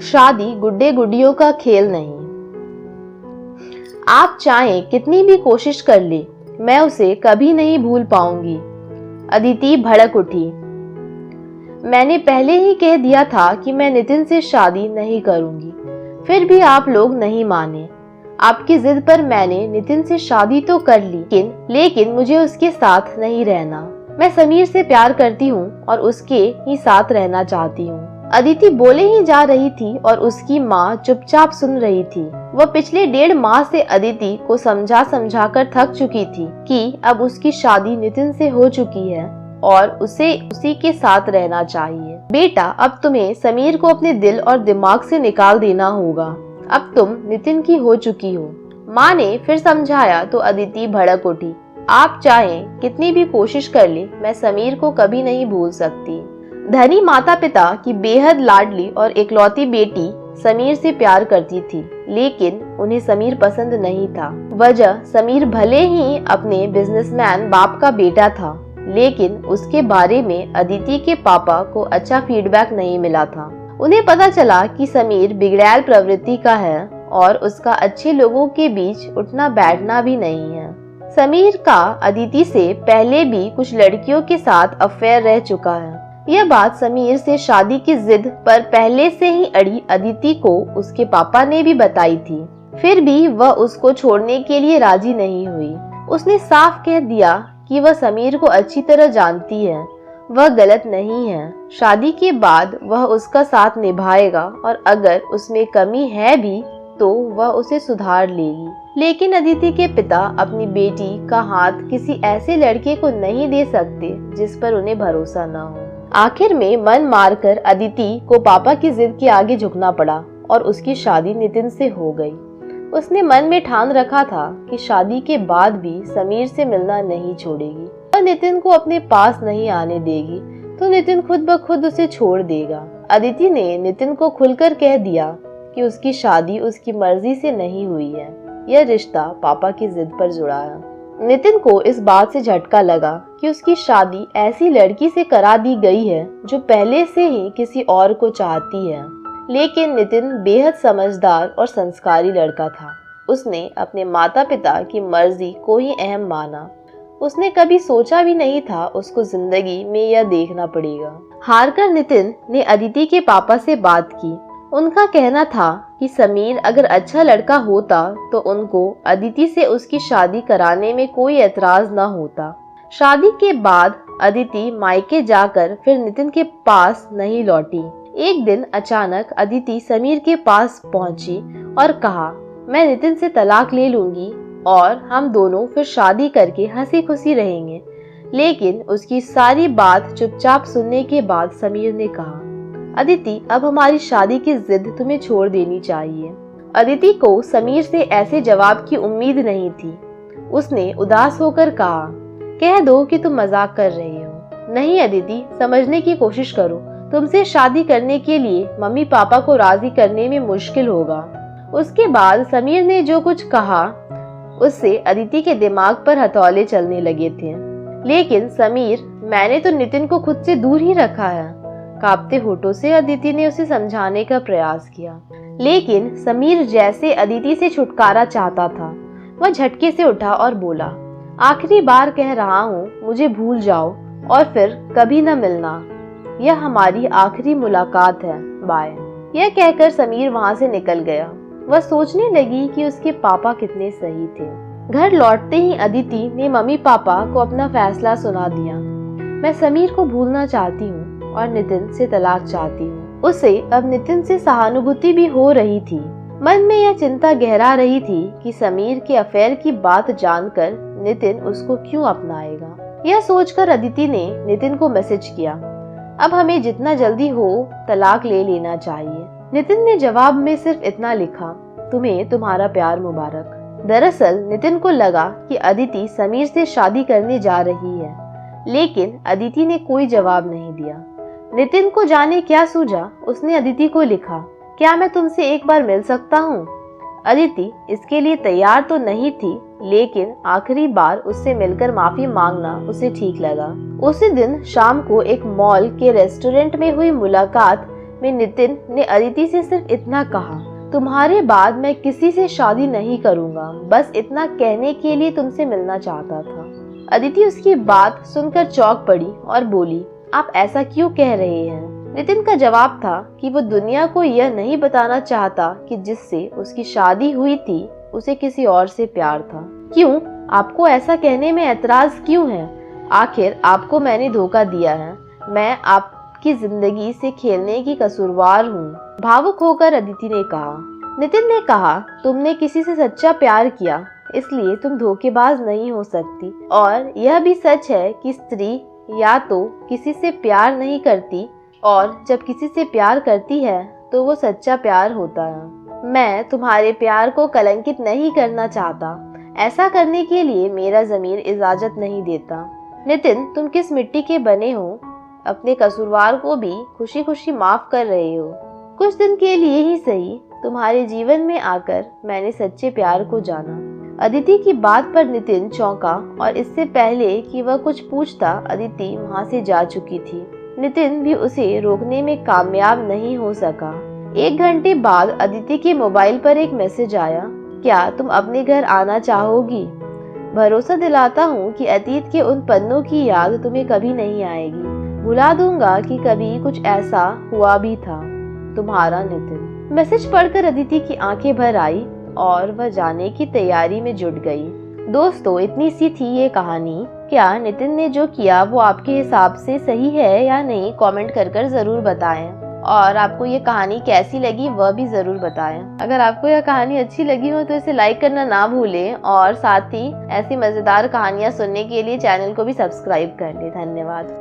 शादी गुड्डे गुड्डियों का खेल नहीं। आप चाहें कितनी भी कोशिश कर ले, मैं उसे कभी नहीं भूल पाऊंगी। अदिति भड़क उठी। मैंने पहले ही कह दिया था कि मैं नितिन से शादी नहीं करूंगी, फिर भी आप लोग नहीं माने। आपकी जिद पर मैंने नितिन से शादी तो कर ली, लेकिन मुझे उसके साथ नहीं रहना। मैं समीर से प्यार करती हूँ और उसके ही साथ रहना चाहती हूँ। अदिति बोले ही जा रही थी और उसकी माँ चुपचाप सुन रही थी। वह पिछले 1.5 माह से अदिति को समझा कर थक चुकी थी कि अब उसकी शादी नितिन से हो चुकी है और उसे उसी के साथ रहना चाहिए। बेटा, अब तुम्हें समीर को अपने दिल और दिमाग से निकाल देना होगा। अब तुम नितिन की हो चुकी हो। माँ ने फिर समझाया तो अदिति भड़क उठी। आप चाहें कितनी भी कोशिश कर ले, मैं समीर को कभी नहीं भूल सकती। धनी माता पिता की बेहद लाडली और इकलौती बेटी समीर से प्यार करती थी, लेकिन उन्हें समीर पसंद नहीं था। वजह, समीर भले ही अपने बिजनेसमैन बाप का बेटा था, लेकिन उसके बारे में अदिति के पापा को अच्छा फीडबैक नहीं मिला था। उन्हें पता चला कि समीर बिगड़ैल प्रवृत्ति का है और उसका अच्छे लोगों के बीच उठना बैठना भी नहीं है। समीर का अदिति से पहले भी कुछ लड़कियों के साथ अफेयर रह चुका है। यह बात समीर से शादी की जिद पर पहले से ही अड़ी अदिति को उसके पापा ने भी बताई थी, फिर भी वह उसको छोड़ने के लिए राजी नहीं हुई। उसने साफ कह दिया कि वह समीर को अच्छी तरह जानती है, वह गलत नहीं है। शादी के बाद वह उसका साथ निभाएगा और अगर उसमें कमी है भी तो वह उसे सुधार लेगी। लेकिन अदिति के पिता अपनी बेटी का हाथ किसी ऐसे लड़के को नहीं दे सकते जिस पर उन्हें भरोसा न हो। आखिर में मन मारकर अदिति को पापा की जिद के आगे झुकना पड़ा और उसकी शादी नितिन से हो गई। उसने मन में ठान रखा था कि शादी के बाद भी समीर से मिलना नहीं छोड़ेगी और नितिन को अपने पास नहीं आने देगी तो नितिन खुद ब खुद उसे छोड़ देगा। अदिति ने नितिन को खुलकर कह दिया कि उसकी शादी उसकी मर्जी से नहीं हुई है, यह रिश्ता पापा की जिद पर जुड़ा है। नितिन को इस बात से झटका लगा कि उसकी शादी ऐसी लड़की से करा दी गई है जो पहले से ही किसी और को चाहती है। लेकिन नितिन बेहद समझदार और संस्कारी लड़का था। उसने अपने माता पिता की मर्जी को ही अहम माना। उसने कभी सोचा भी नहीं था उसको जिंदगी में यह देखना पड़ेगा। हारकर नितिन ने अदिति के पापा से बात की। उनका कहना था कि समीर अगर अच्छा लड़का होता तो उनको अदिति से उसकी शादी कराने में कोई एतराज न होता। शादी के बाद अदिति मायके जाकर फिर नितिन के पास नहीं लौटी। एक दिन अचानक अदिति समीर के पास पहुंची और कहा, मैं नितिन से तलाक ले लूंगी और हम दोनों फिर शादी करके हंसी खुशी रहेंगे। लेकिन उसकी सारी बात चुपचाप सुनने के बाद समीर ने कहा, अदिति, अब हमारी शादी की जिद तुम्हें छोड़ देनी चाहिए। अदिति को समीर से ऐसे जवाब की उम्मीद नहीं थी। उसने उदास होकर कहा, कह दो कि तुम मजाक कर रही हो। नहीं अदिति, समझने की कोशिश करो। तुमसे शादी करने के लिए मम्मी पापा को राजी करने में मुश्किल होगा। उसके बाद समीर ने जो कुछ कहा उससे अदिति के दिमाग पर हथौले चलने लगे थे। लेकिन समीर, मैंने तो नितिन को खुद से दूर ही रखा है। कांपते होठों से अदिति ने उसे समझाने का प्रयास किया, लेकिन समीर जैसे अदिति से छुटकारा चाहता था। वह झटके से उठा और बोला, आखिरी बार कह रहा हूँ, मुझे भूल जाओ और फिर कभी न मिलना। यह हमारी आखिरी मुलाकात है, बाय। यह कहकर समीर वहाँ से निकल गया। वह सोचने लगी कि उसके पापा कितने सही थे। घर लौटते ही अदिति ने मम्मी पापा को अपना फैसला सुना दिया। मैं समीर को भूलना चाहती हूँ और नितिन से तलाक चाहती हूँ। उसे अब नितिन से सहानुभूति भी हो रही थी। मन में यह चिंता गहरा रही थी कि समीर के अफेयर की बात जानकर नितिन उसको क्यों अपनाएगा। यह सोचकर अदिति ने नितिन को मैसेज किया, अब हमें जितना जल्दी हो तलाक ले लेना चाहिए। नितिन ने जवाब में सिर्फ इतना लिखा, तुम्हें तुम्हारा प्यार मुबारक। दरअसल नितिन को लगा कि अदिति समीर से शादी करने जा रही है, लेकिन अदिति ने कोई जवाब नहीं दिया। नितिन को जाने क्या सूझा, उसने अदिति को लिखा, क्या मैं तुमसे एक बार मिल सकता हूँ? अदिति इसके लिए तैयार तो नहीं थी, लेकिन आखिरी बार उससे मिलकर माफी मांगना उसे ठीक लगा। उसी दिन शाम को एक मॉल के रेस्टोरेंट में हुई मुलाकात में नितिन ने अदिति से सिर्फ इतना कहा, तुम्हारे बाद मैं किसी से शादी नहीं करूंगा, बस इतना कहने के लिए तुमसे मिलना चाहता था। अदिति उसकी बात सुनकर चौंक पड़ी और बोली, आप ऐसा क्यों कह रहे हैं? नितिन का जवाब था कि वो दुनिया को यह नहीं बताना चाहता कि जिससे उसकी शादी हुई थी उसे किसी और से प्यार था। क्यों? आपको ऐसा कहने में ऐतराज क्यों है? आखिर आपको मैंने धोखा दिया है, मैं आपकी जिंदगी से खेलने की कसूरवार हूँ, भावुक होकर अदिति ने कहा। नितिन ने कहा, तुमने किसी से सच्चा प्यार किया, इसलिए तुम धोखेबाज नहीं हो सकती। और यह भी सच है कि स्त्री या तो किसी से प्यार नहीं करती और जब किसी से प्यार करती है तो वो सच्चा प्यार होता है। मैं तुम्हारे प्यार को कलंकित नहीं करना चाहता, ऐसा करने के लिए मेरा ज़मीर इजाज़त नहीं देता। नितिन, तुम किस मिट्टी के बने हो? अपने कसूरवार को भी खुशी खुशी माफ कर रहे हो। कुछ दिन के लिए ही सही, तुम्हारे जीवन में आकर मैंने सच्चे प्यार को जाना। अदिति की बात पर नितिन चौंका और इससे पहले कि वह कुछ पूछता अदिति वहां से जा चुकी थी। नितिन भी उसे रोकने में कामयाब नहीं हो सका। 1 घंटे बाद अदिति के मोबाइल पर एक मैसेज आया, क्या तुम अपने घर आना चाहोगी? भरोसा दिलाता हूँ कि अतीत के उन पन्नों की याद तुम्हें कभी नहीं आएगी। भुला दूंगा कि कभी कुछ ऐसा हुआ भी था। तुम्हारा नितिन। मैसेज पढ़कर अदिति की आंखें भर आई और वह जाने की तैयारी में जुट गई। दोस्तों, इतनी सी थी ये कहानी। क्या नितिन ने जो किया वो आपके हिसाब से सही है या नहीं, कमेंट कर जरूर बताएं। और आपको ये कहानी कैसी लगी वह भी जरूर बताएं। अगर आपको यह कहानी अच्छी लगी हो तो इसे लाइक करना ना भूलें और साथ ही ऐसी मजेदार कहानियां सुनने के लिए चैनल को भी सब्सक्राइब कर लें। धन्यवाद।